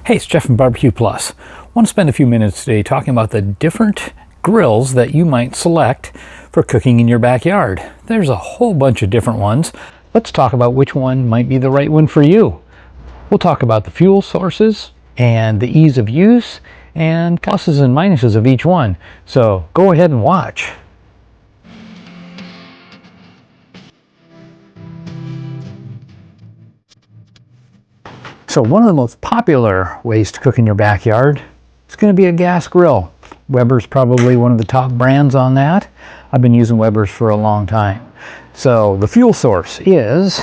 Hey, it's Jeff from BBQPlus. I want to spend a few minutes today talking about the different grills that you might select for cooking in your backyard. There's a whole bunch of different ones. Let's talk about which one might be the right one for you. We'll talk about the fuel sources and the ease of use and pluses and minuses of each one. So go ahead and watch. So one of the most popular ways to cook in your backyard is going to be a gas grill. Weber's probably one of the top brands on that. I've been using Weber's for a long time. So the fuel source is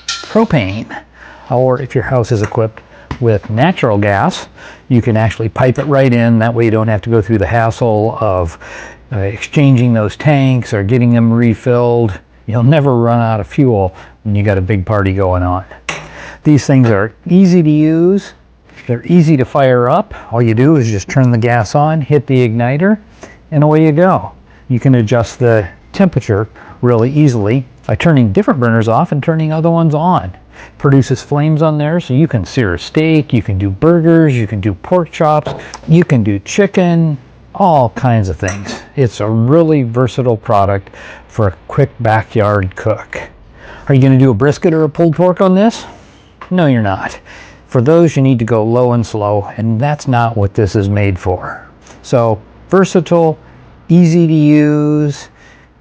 propane, or if your house is equipped with natural gas, you can actually pipe it right in. That way you don't have to go through the hassle of exchanging those tanks or getting them refilled. You'll never run out of fuel when you got a big party going on. These things are easy to use. They're easy to fire up. All you do is just turn the gas on, hit the igniter, and away you go. You can adjust the temperature really easily by turning different burners off and turning other ones on. It produces flames on there, so you can sear a steak, you can do burgers, you can do pork chops, you can do chicken, all kinds of things. It's a really versatile product for a quick backyard cook. Are you going to do a brisket or a pulled pork on this? No, you're not. For those, you need to go low and slow, and that's not what this is made for. So versatile, easy to use,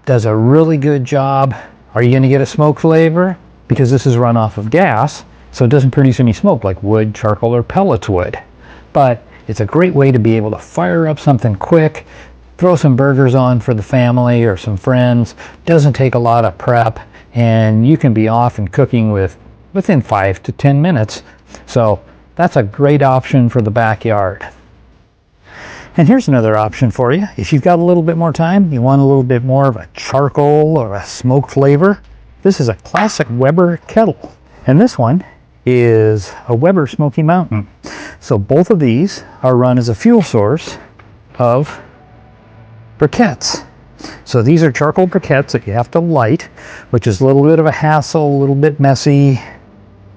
does a really good job. Are you going to get a smoke flavor? Because this is run off of gas, so it doesn't produce any smoke like wood, charcoal, or pellets would. But it's a great way to be able to fire up something quick, throw some burgers on for the family or some friends. Doesn't take a lot of prep, and you can be off and cooking within 5 to 10 minutes. So that's a great option for the backyard. And here's another option for you. If you've got a little bit more time, you want a little bit more of a charcoal or a smoke flavor, this is a classic Weber kettle. And this one is a Weber Smokey Mountain. So both of these are run as a fuel source of briquettes. So these are charcoal briquettes that you have to light, which is a little bit of a hassle, a little bit messy.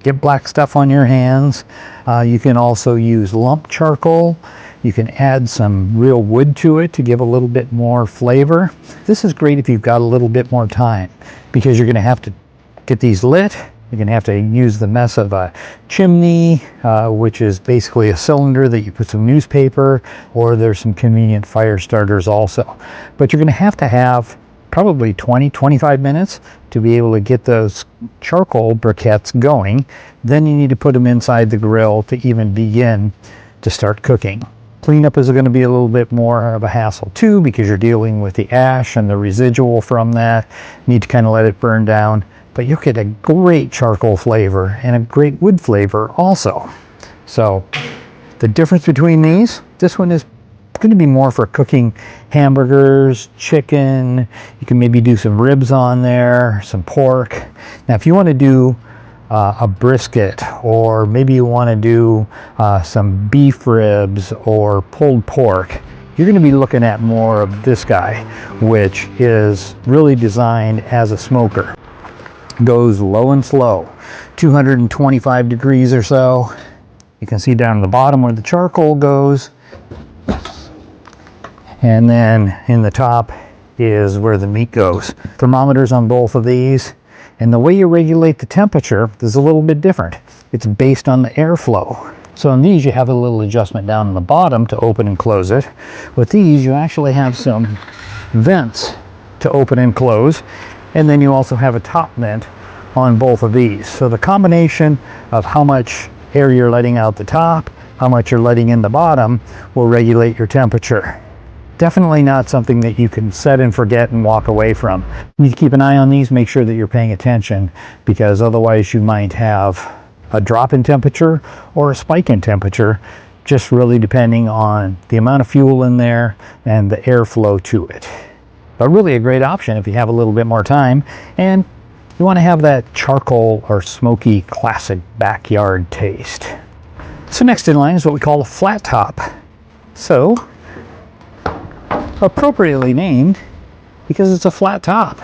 Get black stuff on your hands. You can also use lump charcoal. You can add some real wood to it to give a little bit more flavor. This is great if you've got a little bit more time, because you're going to have to get these lit. You're going to have to use the mess of a chimney, which is basically a cylinder that you put some newspaper, or there's some convenient fire starters also. But you're going to have probably 20-25 minutes to be able to get those charcoal briquettes going. Then you need to put them inside the grill to even begin to start cooking. Cleanup is going to be a little bit more of a hassle too, because you're dealing with the ash and the residual from that. You need to kind of let it burn down, but you'll get a great charcoal flavor and a great wood flavor also. So the difference between these, this one is going to be more for cooking hamburgers, chicken. You can maybe do some ribs on there, some pork. Now if you want to do a brisket, or maybe you want to do some beef ribs or pulled pork, you're going to be looking at more of this guy, which is really designed as a smoker. Goes low and slow, 225 degrees or so. You can see down at the bottom where the charcoal goes. And then in the top is where the meat goes. Thermometers on both of these. And the way you regulate the temperature is a little bit different. It's based on the airflow. So in these you have a little adjustment down in the bottom to open and close it. With these you actually have some vents to open and close. And then you also have a top vent on both of these. So the combination of how much air you're letting out the top, how much you're letting in the bottom, will regulate your temperature. Definitely not something that you can set and forget and walk away from. You need to keep an eye on these, make sure that you're paying attention, because otherwise you might have a drop in temperature or a spike in temperature, just really depending on the amount of fuel in there and the airflow to it. But really a great option if you have a little bit more time and you want to have that charcoal or smoky classic backyard taste. So next in line is what we call a flat top. So appropriately named because it's a flat top.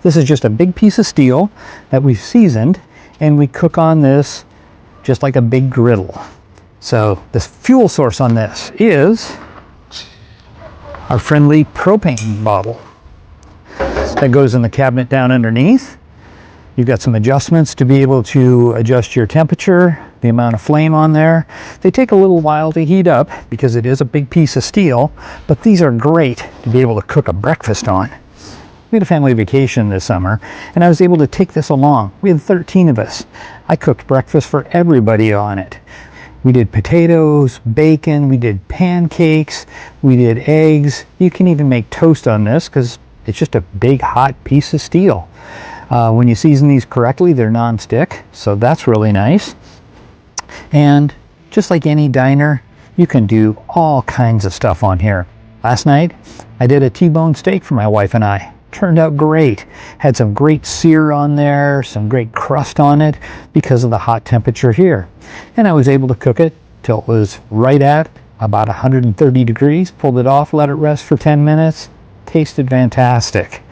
This is just a big piece of steel that we've seasoned, and we cook on this just like a big griddle. So this fuel source on this is our friendly propane bottle that goes in the cabinet down underneath. You've got some adjustments to be able to adjust your temperature, the amount of flame on there. They take a little while to heat up because it is a big piece of steel, but these are great to be able to cook a breakfast on. We had a family vacation this summer, and I was able to take this along. We had 13 of us. I cooked breakfast for everybody on it. We did potatoes, bacon, we did pancakes, we did eggs. You can even make toast on this because it's just a big hot piece of steel. When you season these correctly, they're non-stick, so that's really nice. And just like any diner, you can do all kinds of stuff on here. Last night, I did a T-bone steak for my wife and I. Turned out great. Had some great sear on there, some great crust on it because of the hot temperature here. And I was able to cook it till it was right at about 130 degrees. Pulled it off, let it rest for 10 minutes. Tasted fantastic.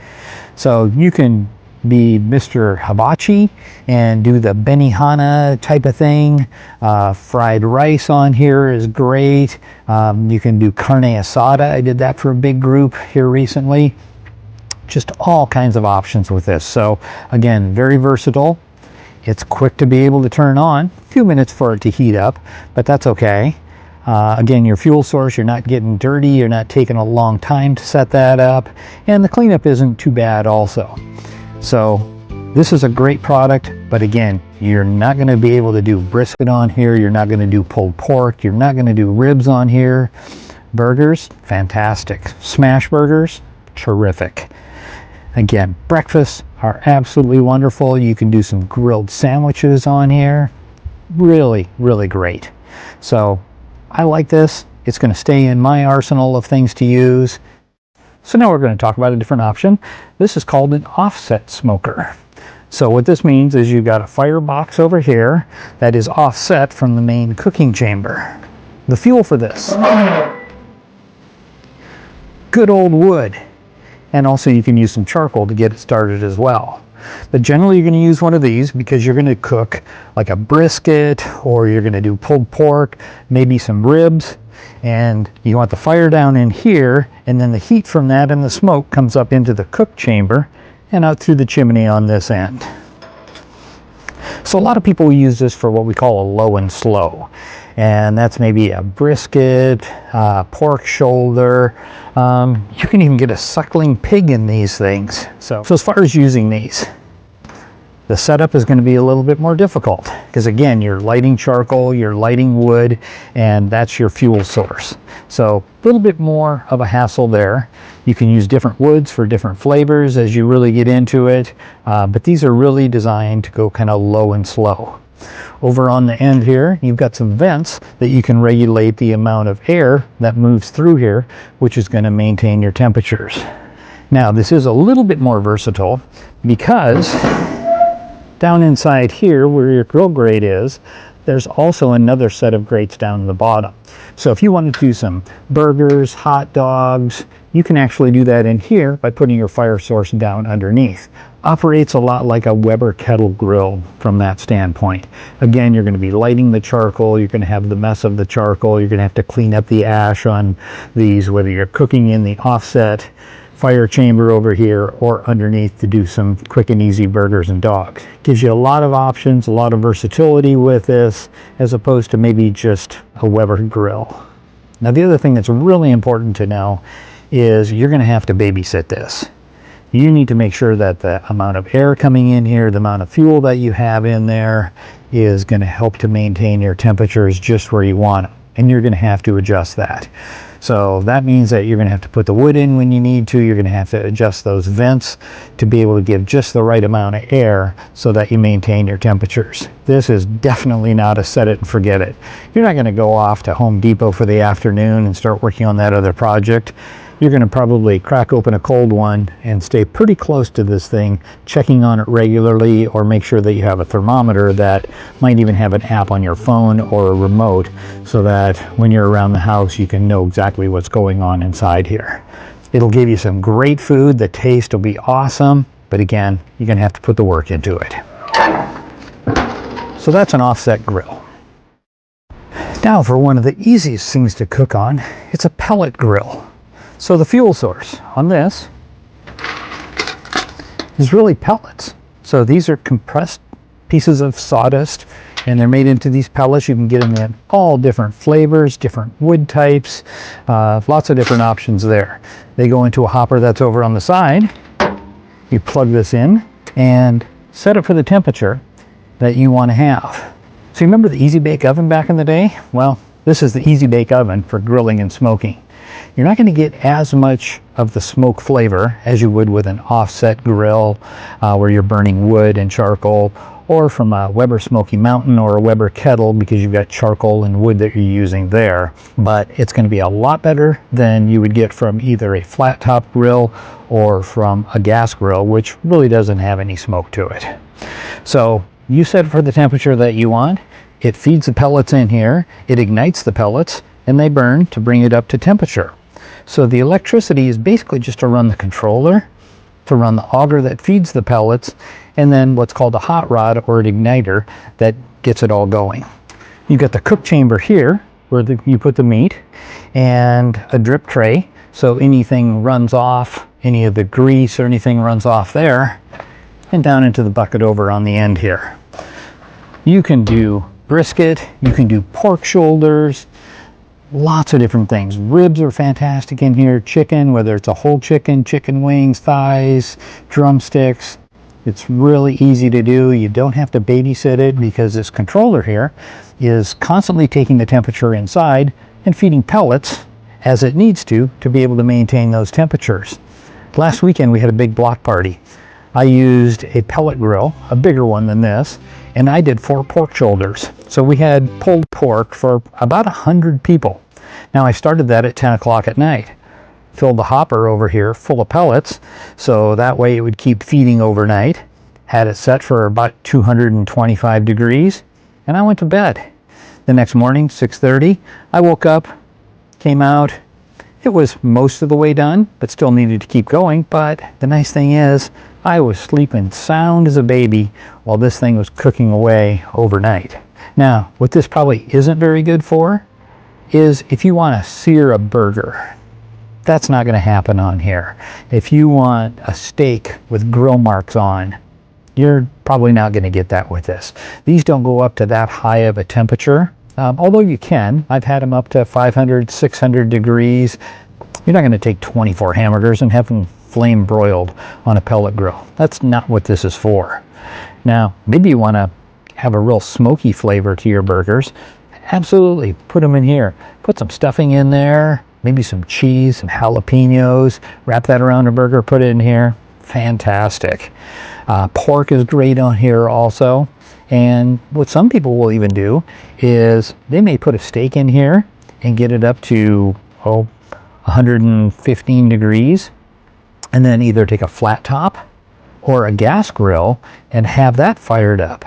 So you can be Mr. Hibachi and do the Benihana type of thing. Fried rice on here is great. You can do carne asada. I did that for a big group here recently. Just all kinds of options with this. So again, very versatile. It's quick to be able to turn on. A few minutes for it to heat up, but that's okay. Again, your fuel source, you're not getting dirty. You're not taking a long time to set that up. And the cleanup isn't too bad also. So this is a great product, but again, you're not going to be able to do brisket on here. You're not going to do pulled pork. You're not going to do ribs on here. Burgers, fantastic. Smash burgers, terrific. Again, breakfasts are absolutely wonderful. You can do some grilled sandwiches on here. Really, really great. So I like this. It's going to stay in my arsenal of things to use. So now we're going to talk about a different option. This is called an offset smoker. So what this means is you've got a firebox over here that is offset from the main cooking chamber. The fuel for this, good old wood. And also you can use some charcoal to get it started as well. But generally you're going to use one of these because you're going to cook like a brisket, or you're going to do pulled pork, maybe some ribs. And you want the fire down in here, and then the heat from that and the smoke comes up into the cook chamber and out through the chimney on this end. So a lot of people use this for what we call a low and slow. And that's maybe a brisket, pork shoulder. You can even get a suckling pig in these things. So as far as using these, the setup is going to be a little bit more difficult because again, you're lighting charcoal, you're lighting wood, and that's your fuel source. So a little bit more of a hassle there. You can use different woods for different flavors as you really get into it, but these are really designed to go kind of low and slow. Over on the end here, you've got some vents that you can regulate the amount of air that moves through here, which is going to maintain your temperatures. Now, this is a little bit more versatile because down inside here where your grill grate is, there's also another set of grates down in the bottom. So if you want to do some burgers, hot dogs, you can actually do that in here by putting your fire source down underneath. Operates a lot like a Weber Kettle grill from that standpoint. Again, you're going to be lighting the charcoal, you're going to have the mess of the charcoal, you're going to have to clean up the ash on these, whether you're cooking in the offset fire chamber over here or underneath to do some quick and easy burgers and dogs. Gives you a lot of options, a lot of versatility with this, as opposed to maybe just a Weber grill. Now the other thing that's really important to know is you're going to have to babysit this. You need to make sure that the amount of air coming in here, the amount of fuel that you have in there is going to help to maintain your temperatures just where you want them. And you're going to have to adjust that. So that means that you're going to have to put the wood in when you need to. You're going to have to adjust those vents to be able to give just the right amount of air so that you maintain your temperatures. This is definitely not a set it and forget it. You're not going to go off to Home Depot for the afternoon and start working on that other project. You're going to probably crack open a cold one and stay pretty close to this thing, checking on it regularly, or make sure that you have a thermometer that might even have an app on your phone or a remote so that when you're around the house you can know exactly what's going on inside here. It'll give you some great food. The taste will be awesome, but again, you're going to have to put the work into it. So that's an offset grill. Now for one of the easiest things to cook on, it's a pellet grill. So the fuel source on this is really pellets. So these are compressed pieces of sawdust, and they're made into these pellets. You can get them in all different flavors, different wood types, lots of different options there. They go into a hopper that's over on the side. You plug this in and set it for the temperature that you want to have. So you remember the Easy Bake Oven back in the day? Well, this is the Easy Bake Oven for grilling and smoking. You're not going to get as much of the smoke flavor as you would with an offset grill where you're burning wood and charcoal, or from a Weber Smokey Mountain or a Weber Kettle, because you've got charcoal and wood that you're using there. But it's going to be a lot better than you would get from either a flat top grill or from a gas grill, which really doesn't have any smoke to it. So you set it for the temperature that you want. It feeds the pellets in here, it ignites the pellets, and they burn to bring it up to temperature. So the electricity is basically just to run the controller, to run the auger that feeds the pellets, and then what's called a hot rod or an igniter that gets it all going. You've got the cook chamber here where you put the meat, and a drip tray, so anything runs off, any of the grease or anything runs off there, and down into the bucket over on the end here. You can do brisket, you can do pork shoulders, lots of different things. Ribs are fantastic in here, chicken, whether it's a whole chicken, chicken wings, thighs, drumsticks. It's really easy to do. You don't have to babysit it because this controller here is constantly taking the temperature inside and feeding pellets as it needs to be able to maintain those temperatures. Last weekend we had a big block party. I used a pellet grill, a bigger one than this, and I did 4 pork shoulders. So we had pulled pork for about 100 people. Now I started that at 10 o'clock at night. Filled the hopper over here full of pellets, so that way it would keep feeding overnight. Had it set for about 225 degrees, and I went to bed. The next morning, 6:30, I woke up, came out. It was most of the way done, but still needed to keep going. But the nice thing is, I was sleeping sound as a baby while this thing was cooking away overnight. Now, what this probably isn't very good for is if you want to sear a burger. That's not going to happen on here. If you want a steak with grill marks on, you're probably not going to get that with this. These don't go up to that high of a temperature, although you can. I've had them up to 500, 600 degrees. You're not going to take 24 hamburgers and have them flame broiled on a pellet grill. That's not what this is for. Now, maybe you want to have a real smoky flavor to your burgers. Absolutely, put them in here. Put some stuffing in there, maybe some cheese, some jalapenos, wrap that around a burger, put it in here. Fantastic. Pork is great on here also. And what some people will even do is they may put a steak in here and get it up to 115 degrees, and then either take a flat top or a gas grill and have that fired up.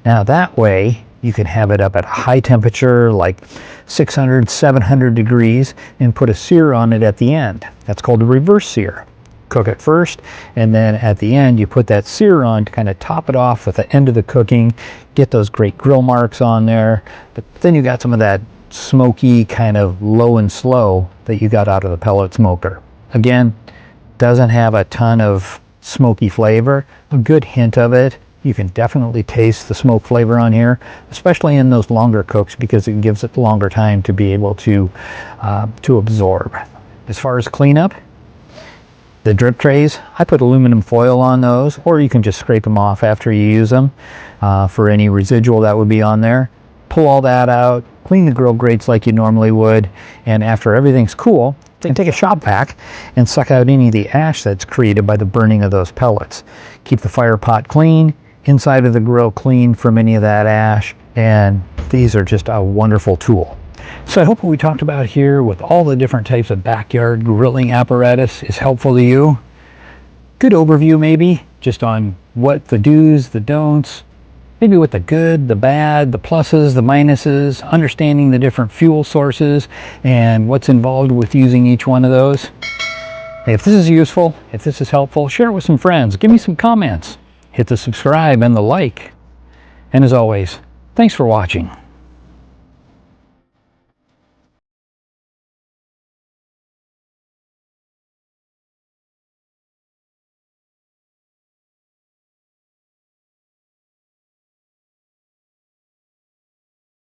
Now that way you can have it up at a high temperature like 600, 700 degrees and put a sear on it at the end. That's called a reverse sear. Cook it first, and then at the end you put that sear on to kind of top it off at the end of the cooking, get those great grill marks on there, but then you got some of that smoky kind of low and slow that you got out of the pellet smoker. Again, doesn't have a ton of smoky flavor, a good hint of it. You can definitely taste the smoke flavor on here, especially in those longer cooks, because it gives it longer time to be able to absorb. As far as cleanup, the drip trays, I put aluminum foil on those, or you can just scrape them off after you use them for any residual that would be on there. Pull all that out, clean the grill grates like you normally would, and after everything's cool, take a shop vac and suck out any of the ash that's created by the burning of those pellets. Keep the fire pot clean, inside of the grill clean from any of that ash, and these are just a wonderful tool. So I hope what we talked about here with all the different types of backyard grilling apparatus is helpful to you. Good overview maybe, just on what the do's, the don'ts, maybe what the good, the bad, the pluses, the minuses, understanding the different fuel sources and what's involved with using each one of those. Hey, if this is useful, if this is helpful, share it with some friends. Give me some comments. Hit the subscribe and the like. And as always, thanks for watching.